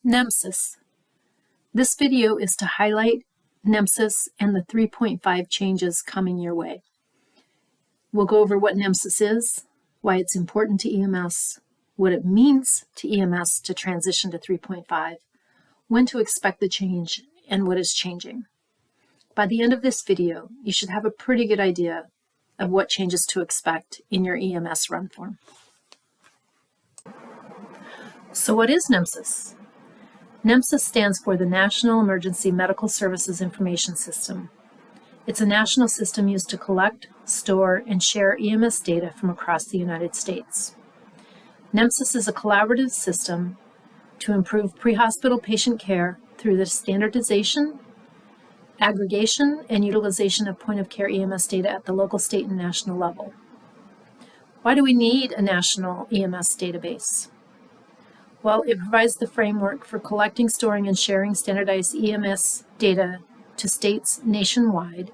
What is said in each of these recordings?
NEMSIS. This video is to highlight NEMSIS and the 3.5 changes coming your way. We'll go over what NEMSIS is, why it's important to EMS, what it means to EMS to transition to 3.5, when to expect the change, and what is changing. By the end of this video, you should have a pretty good idea of what changes to expect in your EMS run form. So what is NEMSIS? NEMSIS stands for the National Emergency Medical Services Information System. It's a national system used to collect, store, and share EMS data from across the United States. NEMSIS is a collaborative system to improve pre-hospital patient care through the standardization, aggregation, and utilization of point-of-care EMS data at the local, state, and national level. Why do we need a national EMS database? Well, it provides the framework for collecting, storing, and sharing standardized EMS data to states nationwide.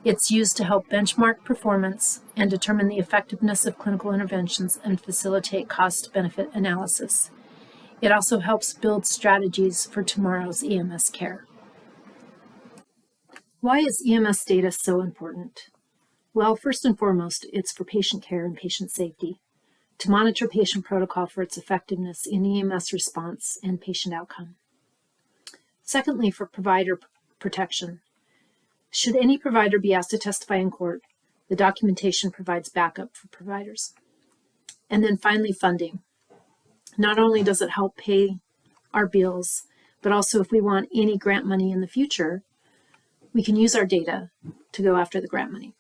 It's used to help benchmark performance and determine the effectiveness of clinical interventions and facilitate cost-benefit analysis. It also helps build strategies for tomorrow's EMS care. Why is EMS data so important? Well, first and foremost, it's for patient care and patient safety, to monitor patient protocol for its effectiveness in EMS response and patient outcome. Secondly, for provider protection. Should any provider be asked to testify in court, the documentation provides backup for providers. And then finally, funding. Not only does it help pay our bills, but also if we want any grant money in the future, we can use our data to go after the grant money.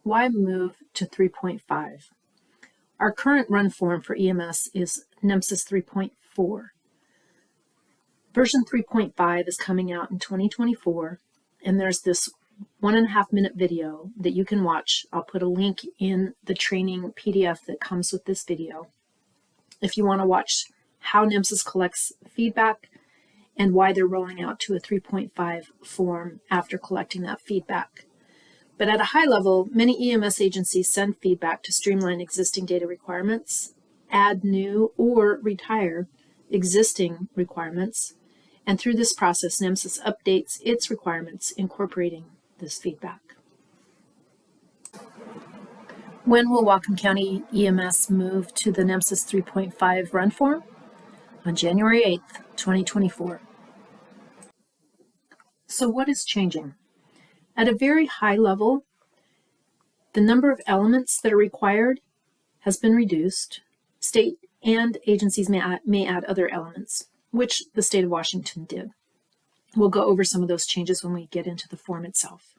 Why move to 3.5? Our current run form for EMS is NEMSIS 3.4. Version 3.5 is coming out in 2024, and there's this 1.5-minute video that you can watch. I'll put a link in the training PDF that comes with this video if you want to watch how NEMSIS collects feedback and why they're rolling out to a 3.5 form after collecting that feedback. But at a high level, many EMS agencies send feedback to streamline existing data requirements, add new or retire existing requirements, and through this process, NEMSIS updates its requirements incorporating this feedback. When will Whatcom County EMS move to the NEMSIS 3.5 run form? On January 8th, 2024. So what is changing? At a very high level, the number of elements that are required has been reduced. State and agencies may add other elements, which the state of Washington did. We'll go over some of those changes when we get into the form itself.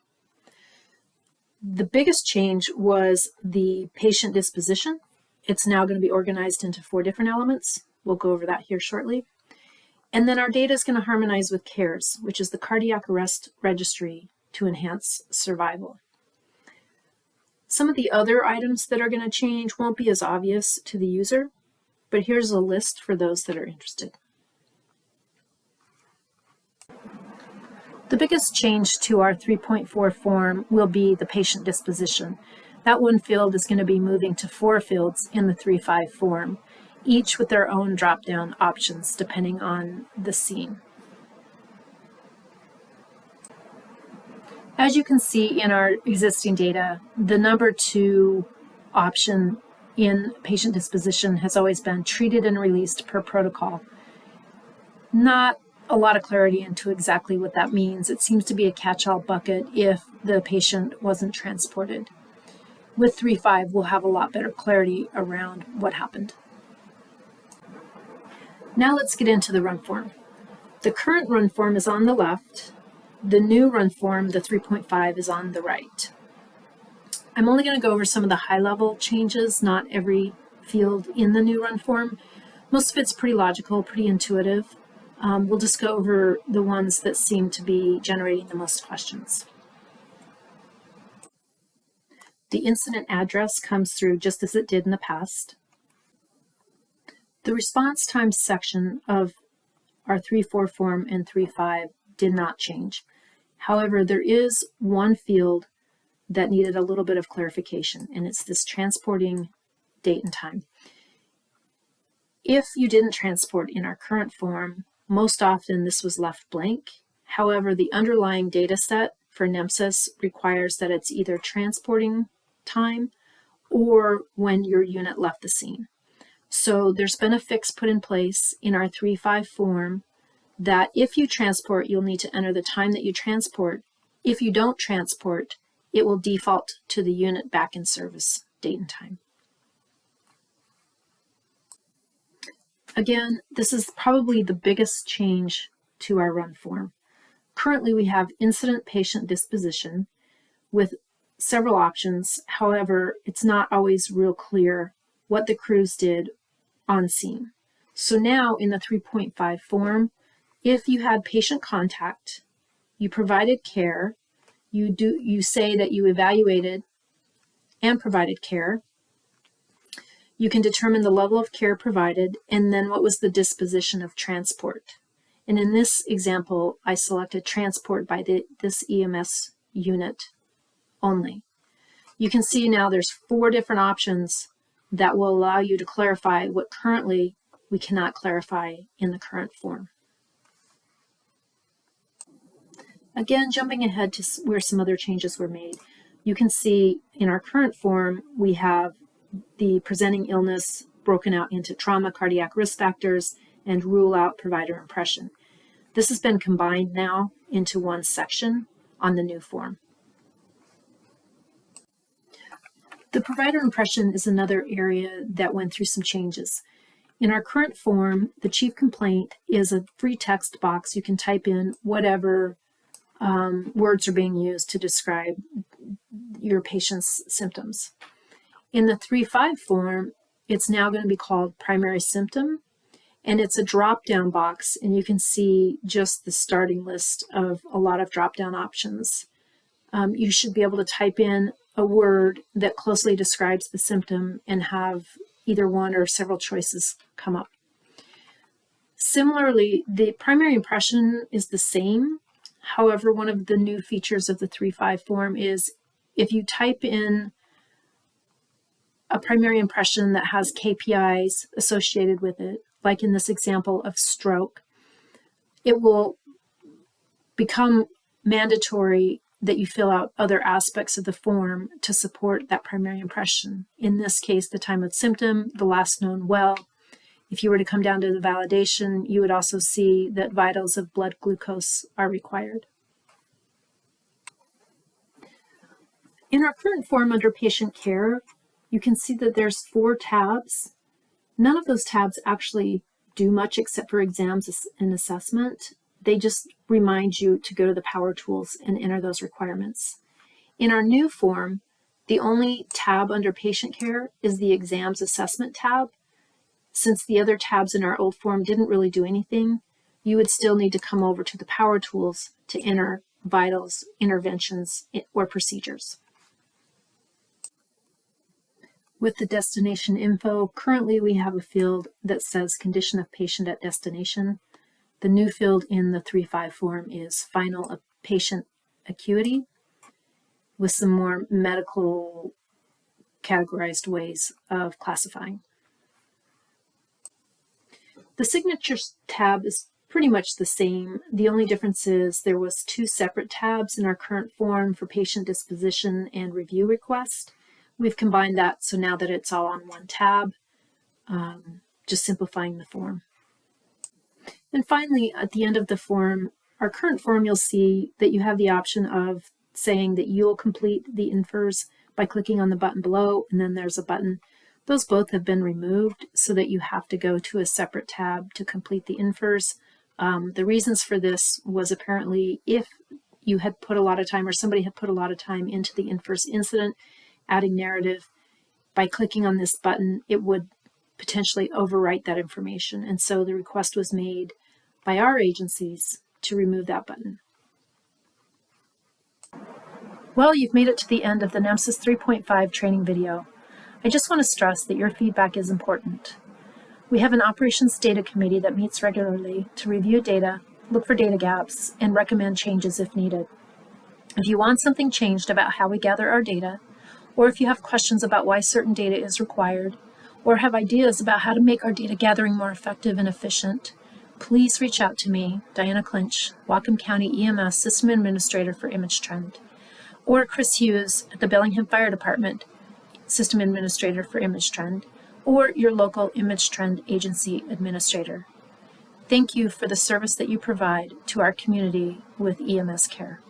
The biggest change was the patient disposition. It's now going to be organized into 4 different elements. We'll go over that here shortly. And then our data is going to harmonize with CARES, which is the Cardiac Arrest Registry, to enhance survival. Some of the other items that are going to change won't be as obvious to the user, but here's a list for those that are interested. The biggest change to our 3.4 form will be the patient disposition. That one field is going to be moving to 4 fields in the 3.5 form, each with their own drop-down options depending on the scene. As you can see in our existing data, the number 2 option in patient disposition has always been treated and released per protocol. Not a lot of clarity into exactly what that means. It seems to be a catch-all bucket if the patient wasn't transported. With 3.5, we'll have a lot better clarity around what happened. Now let's get into the run form. The current run form is on the left. The new run form, the 3.5, is on the right. I'm only going to go over some of the high-level changes, not every field in the new run form. Most of it's pretty logical, pretty intuitive. We'll just go over the ones that seem to be generating the most questions. The incident address comes through just as it did in the past. The response time section of our 3.4 form and 3.5 did not change. However, there is one field that needed a little bit of clarification, and it's this transporting date and time. If you didn't transport in our current form, most often this was left blank. However, the underlying data set for NEMSIS requires that it's either transporting time or when your unit left the scene. So there's been a fix put in place in our 3.5 form that if you transport, you'll need to enter the time that you transport. If you don't transport, it will default to the unit back in service date and time. Again, this is probably the biggest change to our run form. Currently, we have incident patient disposition with several options. However, it's not always real clear what the crews did on scene. So now in the 3.5 form, if you had patient contact, you provided care, you say that you evaluated and provided care, you can determine the level of care provided, and then what was the disposition of transport. And in this example, I selected transport by this EMS unit only. You can see now there's 4 different options that will allow you to clarify what currently we cannot clarify in the current form. Again, jumping ahead to where some other changes were made, you can see in our current form, we have the presenting illness broken out into trauma, cardiac risk factors, and rule out provider impression. This has been combined now into one section on the new form. The provider impression is another area that went through some changes. In our current form, the chief complaint is a free text box. You can type in whatever words are being used to describe your patient's symptoms. In the 3.5 form, it's now going to be called primary symptom, and it's a drop-down box, and you can see just the starting list of a lot of drop-down options. You should be able to type in a word that closely describes the symptom and have either one or several choices come up. Similarly, the primary impression is the same. However, one of the new features of the 3.5 form is if you type in a primary impression that has KPIs associated with it, like in this example of stroke, it will become mandatory that you fill out other aspects of the form to support that primary impression. In this case, the time of symptom, the last known well. If you were to come down to the validation, you would also see that vitals of blood glucose are required. In our current form under patient care, you can see that there's 4 tabs. None of those tabs actually do much except for exams and assessment. They just remind you to go to the power tools and enter those requirements. In our new form, the only tab under patient care is the exams assessment tab. Since the other tabs in our old form didn't really do anything, you would still need to come over to the power tools to enter vitals, interventions, or procedures. With the destination info, currently we have a field that says condition of patient at destination. The new field in the 3.5 form is final patient acuity with some more medical categorized ways of classifying. The signatures tab is pretty much the same. The only difference is there was 2 separate tabs in our current form for patient disposition and review request. We've combined that, so now that it's all on one tab, just simplifying the form. And finally, at the end of the form, our current form, you'll see that you have the option of saying that you'll complete the infers by clicking on the button below, and then there's a button. Those both have been removed so that you have to go to a separate tab to complete the infers. The reasons for this was apparently if you had put a lot of time or somebody had put a lot of time into the infers incident, adding narrative, by clicking on this button, it would potentially overwrite that information. And so the request was made by our agencies to remove that button. Well, you've made it to the end of the NEMSIS 3.5 training video. I just want to stress that your feedback is important. We have an operations data committee that meets regularly to review data, look for data gaps, and recommend changes if needed. If you want something changed about how we gather our data, or if you have questions about why certain data is required, or have ideas about how to make our data gathering more effective and efficient, please reach out to me, Diana Clinch, Whatcom County EMS System Administrator for ImageTrend, or Chris Hughes at the Bellingham Fire Department, System Administrator for ImageTrend, or your local ImageTrend agency administrator. Thank you for the service that you provide to our community with EMS care.